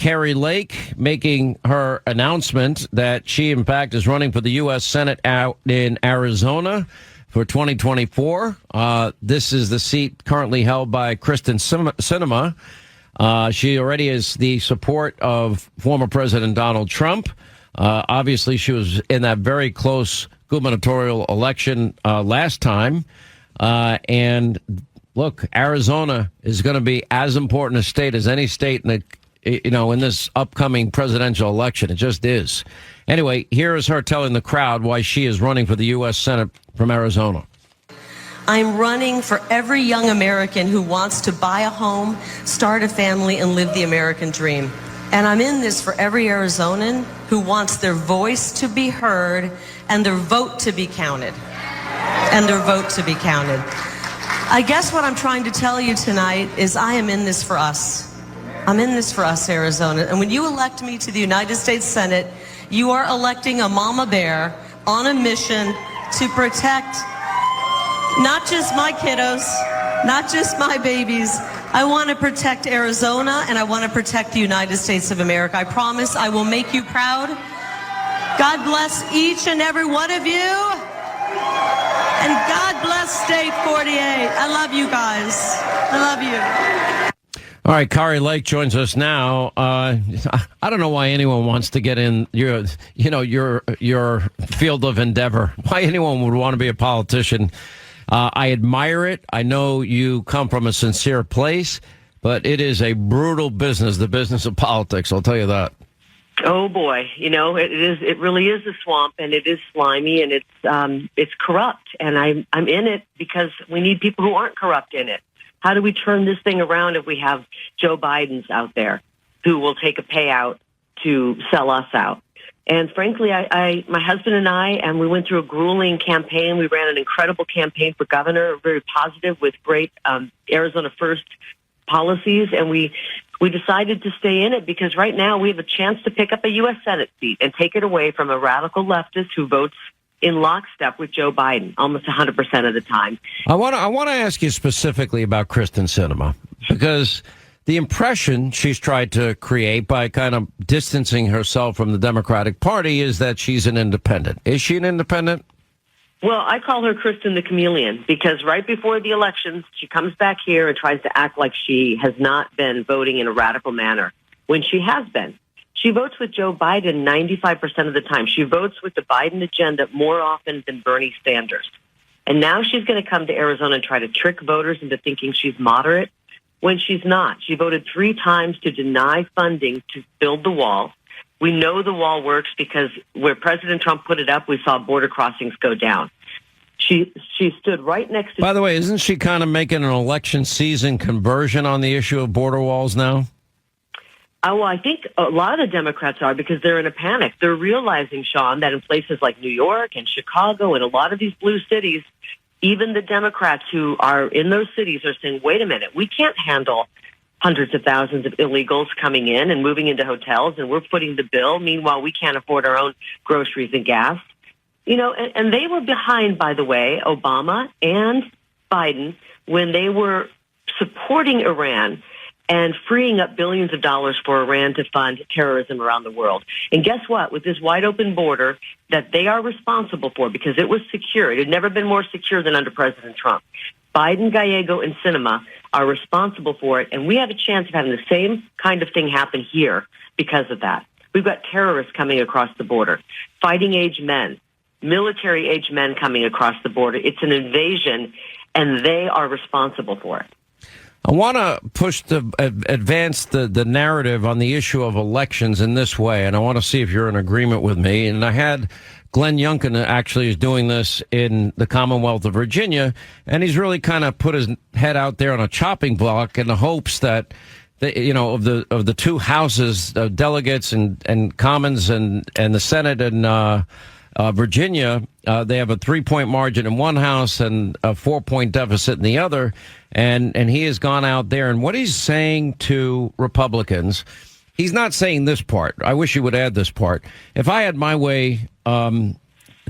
Kari Lake making her announcement that she, in fact, is running for the U.S. Senate out in Arizona for 2024. This is the seat currently held by Kristen Sinema. She already is the support of former President Donald Trump. Obviously, she was in that very close gubernatorial election last time. And look, Arizona is going to be as important a state as any state in this upcoming presidential election. It just is. Anyway, here is her telling the crowd why she is running for the U.S. Senate from Arizona. I'm running for every young American who wants to buy a home, start a family, and live the American dream. And I'm in this for every Arizonan who wants their voice to be heard and their vote to be counted. I guess what I'm trying to tell you tonight is I am in this for us. I'm in this for us, Arizona. And when you elect me to the United States Senate, you are electing a mama bear on a mission to protect not just my kiddos, not just my babies. I want to protect Arizona, and I want to protect the United States of America. I promise I will make you proud. God bless each and every one of you. And God bless State 48. I love you guys. I love you. All right, Kari Lake joins us now. I don't know why anyone wants to get in your field of endeavor. Why anyone would want to be a politician. I admire it. I know you come from a sincere place, but it is a brutal business, the business of politics. I'll tell you that. Oh boy, it really is a swamp, and it is slimy, and it's corrupt, and I'm in it because we need people who aren't corrupt in it. How do we turn this thing around if we have Joe Biden's out there who will take a payout to sell us out? And frankly, my husband and we went through a grueling campaign. We ran an incredible campaign for governor, very positive with great Arizona First policies, and we decided to stay in it because right now we have a chance to pick up a U.S. Senate seat and take it away from a radical leftist who votes in lockstep with Joe Biden almost 100% of the time. I want to ask you specifically about Kristen Sinema, because the impression she's tried to create by kind of distancing herself from the Democratic Party is that she's an independent. Is she an independent? Well, I call her Kristen the Chameleon because right before the elections, she comes back here and tries to act like she has not been voting in a radical manner when she has been. She votes with Joe Biden 95% of the time. She votes with the Biden agenda more often than Bernie Sanders. And now she's going to come to Arizona and try to trick voters into thinking she's moderate when she's not. She voted 3 times to deny funding to build the wall. We know the wall works because where President Trump put it up, we saw border crossings go down. She stood right next to... By the way, isn't she kind of making an election season conversion on the issue of border walls now? Well, I think a lot of the Democrats are because they're in a panic. They're realizing, Sean, that in places like New York and Chicago and a lot of these blue cities, even the Democrats who are in those cities are saying, wait a minute, we can't handle hundreds of thousands of illegals coming in and moving into hotels, and we're footing the bill. Meanwhile, we can't afford our own groceries and gas. And they were behind, by the way, Obama and Biden when they were supporting Iran and freeing up billions of dollars for Iran to fund terrorism around the world. And guess what? With this wide open border that they are responsible for, because it was secure, it had never been more secure than under President Trump. Biden, Gallego, and Sinema are responsible for it, and we have a chance of having the same kind of thing happen here because of that. We've got terrorists coming across the border, fighting-age men, military-age men coming across the border. It's an invasion, and they are responsible for it. I want to advance the narrative on the issue of elections in this way, and I want to see if you're in agreement with me. And I had Glenn Youngkin actually is doing this in the Commonwealth of Virginia, and he's really kind of put his head out there on a chopping block in the hopes that of the 2 houses, delegates and Commons and the Senate and Virginia, they have a 3-point margin in one house and a 4-point deficit in the other. And he has gone out there, and what he's saying to Republicans, he's not saying this part. I wish he would add this part. If I had my way,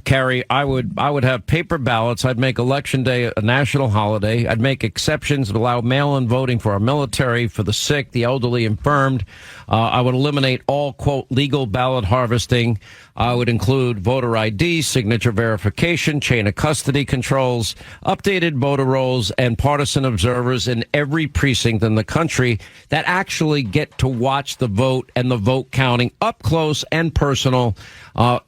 Kari, I would have paper ballots. I'd make Election Day a national holiday. I'd make exceptions that allow mail-in voting for our military, for the sick, the elderly, infirmed. I would eliminate all, quote, legal ballot harvesting. I would include voter ID, signature verification, chain of custody controls, updated voter rolls, and partisan observers in every precinct in the country that actually get to watch the vote and the vote counting up close and personal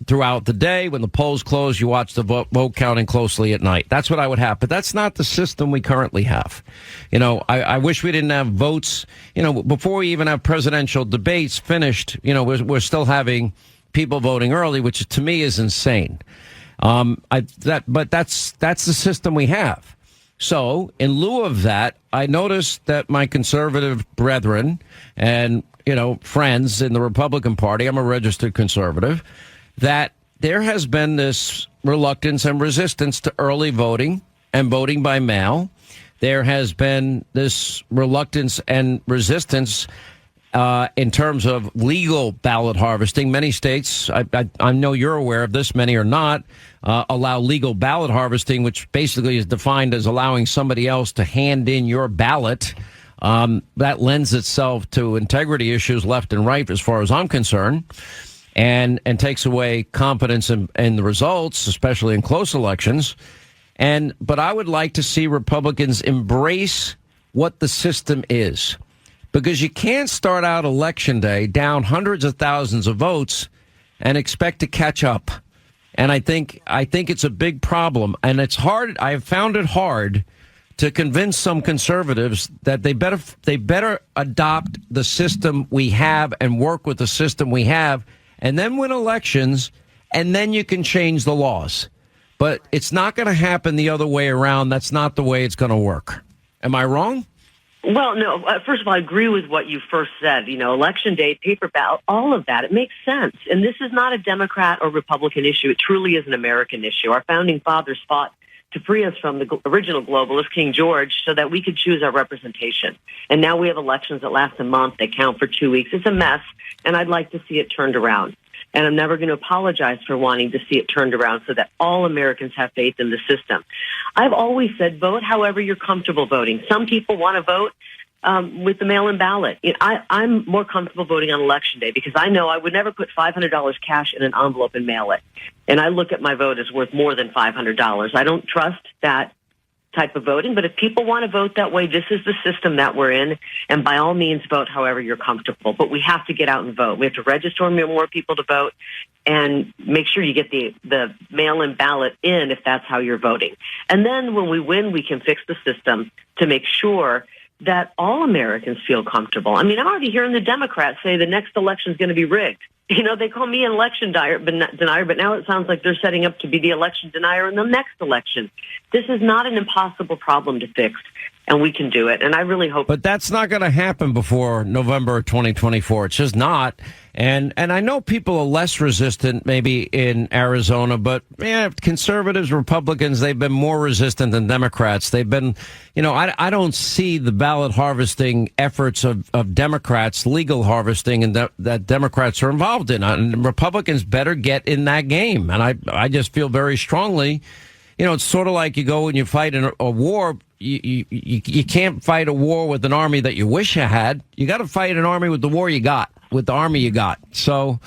throughout the day. When the polls close, you watch the vote counting closely at night. That's what I would have. But that's not the system we currently have. You know, I wish we didn't have votes. You know, before we even have presidential debates finished, you know, we're still having people voting early, which to me is insane. But that's the system we have. So in lieu of that, I noticed that my conservative brethren and, you know, friends in the Republican Party, I'm a registered conservative, that there has been this reluctance and resistance to early voting and voting by mail. There has been this reluctance and resistance in terms of legal ballot harvesting. Many states, I know you're aware of this, many are not, allow legal ballot harvesting, which basically is defined as allowing somebody else to hand in your ballot. That lends itself to integrity issues left and right, as far as I'm concerned, and takes away confidence in the results, especially in close elections. But I would like to see Republicans embrace what the system is. Because you can't start out Election Day down hundreds of thousands of votes and expect to catch up. And I think it's a big problem. And it's hard. I have found it hard to convince some conservatives that they better adopt the system we have and work with the system we have and then win elections, and then you can change the laws. But it's not going to happen the other way around. That's not the way it's going to work. Am I wrong? Well, no, first of all, I agree with what you first said. You know, Election Day, paper ballot, all of that, it makes sense. And this is not a Democrat or Republican issue. It truly is an American issue. Our founding fathers fought to free us from the original globalist, King George, so that we could choose our representation. And now we have elections that last a month. They count for 2 weeks. It's a mess, and I'd like to see it turned around. And I'm never going to apologize for wanting to see it turned around so that all Americans have faith in the system. I've always said vote however you're comfortable voting. Some people want to vote with the mail-in ballot. You know, I'm more comfortable voting on Election Day because I know I would never put $500 cash in an envelope and mail it. And I look at my vote as worth more than $500. I don't trust that type of voting, but if people want to vote that way, this is the system that we're in, and by all means vote however you're comfortable. But we have to get out and vote. We have to register more people to vote and make sure you get the mail-in ballot in if that's how you're voting. And then when we win, we can fix the system to make sure that all Americans feel comfortable. I mean, I'm already hearing the Democrats say the next election is going to be rigged. You know, they call me an election denier, but now it sounds like they're setting up to be the election denier in the next election. This is not an impossible problem to fix, and we can do it. And I really hope. But that's not going to happen before November 2024. It's just not. And I know people are less resistant maybe in Arizona, but yeah, conservatives, Republicans, they've been more resistant than Democrats. They've been, you know, I don't see the ballot harvesting efforts of Democrats, legal harvesting, and that Democrats are involved in. And Republicans better get in that game. And I just feel very strongly, you know, it's sort of like you go and you fight in a war. You can't fight a war with an army that you wish you had. You got to fight an army with the war you got, with the army you got. So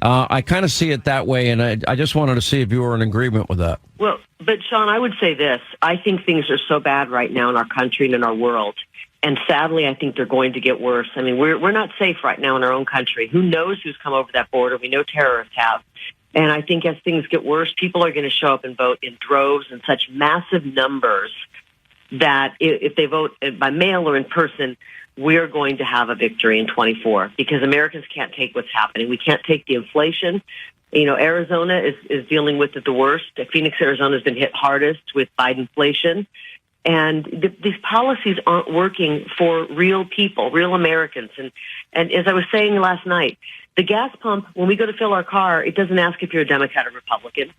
I kind of see it that way, and I just wanted to see if you were in agreement with that. Well, but Sean, I would say this. I think things are so bad right now in our country and in our world. And sadly, I think they're going to get worse. I mean, we're not safe right now in our own country. Who knows who's come over that border? We know terrorists have. And I think as things get worse, people are going to show up and vote in droves in such massive numbers that if they vote by mail or in person, we're going to have a victory in 24 because Americans can't take what's happening. We can't take the inflation. You know, Arizona is dealing with it the worst. Phoenix, Arizona has been hit hardest with Bidenflation. And these policies aren't working for real people, real Americans. And as I was saying last night, the gas pump, when we go to fill our car, it doesn't ask if you're a Democrat or Republican.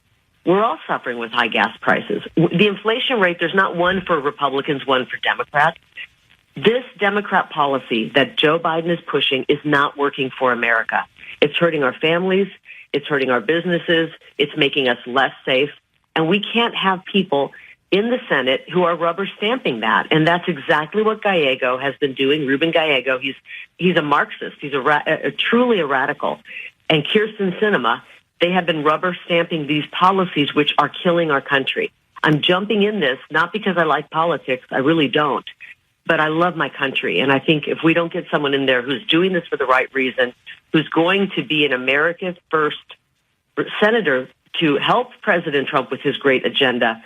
We're all suffering with high gas prices. The inflation rate, there's not one for Republicans, one for Democrats. This Democrat policy that Joe Biden is pushing is not working for America. It's hurting our families. It's hurting our businesses. It's making us less safe. And we can't have people in the Senate who are rubber stamping that. And that's exactly what Gallego has been doing. Ruben Gallego, he's a Marxist. He's truly a radical. And Kirsten Sinema, they have been rubber stamping these policies which are killing our country. I'm jumping in this, not because I like politics. I really don't. But I love my country. And I think if we don't get someone in there who's doing this for the right reason, who's going to be an America First senator to help President Trump with his great agenda,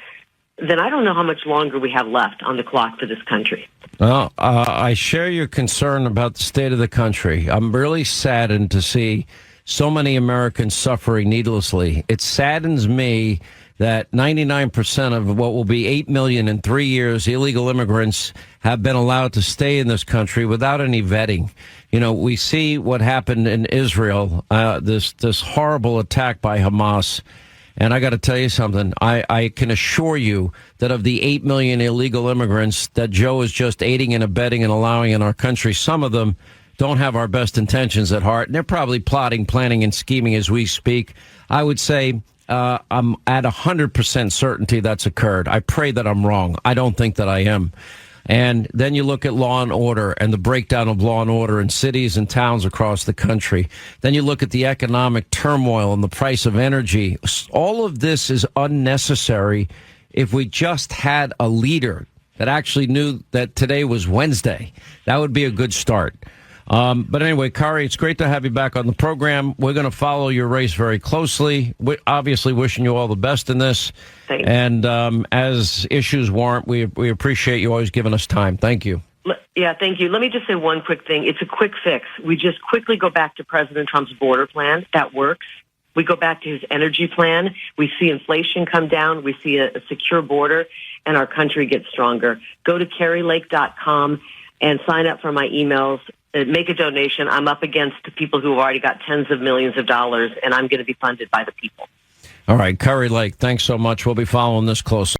then I don't know how much longer we have left on the clock for this country. Well, I share your concern about the state of the country. I'm really saddened to see so many Americans suffering needlessly. It saddens me that 99% of what will be 8 million in 3 years illegal immigrants have been allowed to stay in this country without any vetting. You know, we see what happened in Israel, this horrible attack by Hamas. And I got to tell you something. I can assure you that of the 8 million illegal immigrants that Joe is just aiding and abetting and allowing in our country, some of them don't have our best intentions at heart. And they're probably plotting, planning, and scheming as we speak. I would say I'm at 100% certainty that's occurred. I pray that I'm wrong. I don't think that I am. And then you look at law and order and the breakdown of law and order in cities and towns across the country. Then you look at the economic turmoil and the price of energy. All of this is unnecessary if we just had a leader that actually knew that today was Wednesday. That would be a good start. But anyway, Kari, it's great to have you back on the program. We're going to follow your race very closely. We're obviously wishing you all the best in this. Thanks. And as issues warrant, we appreciate you always giving us time. Thank you. Yeah, thank you. Let me just say one quick thing. It's a quick fix. We just quickly go back to President Trump's border plan. That works. We go back to his energy plan. We see inflation come down. We see a secure border, and our country gets stronger. Go to KariLake.com and sign up for my emails. Make a donation. I'm up against people who have already got tens of millions of dollars, and I'm going to be funded by the people. All right, Kari Lake, thanks so much. We'll be following this closely.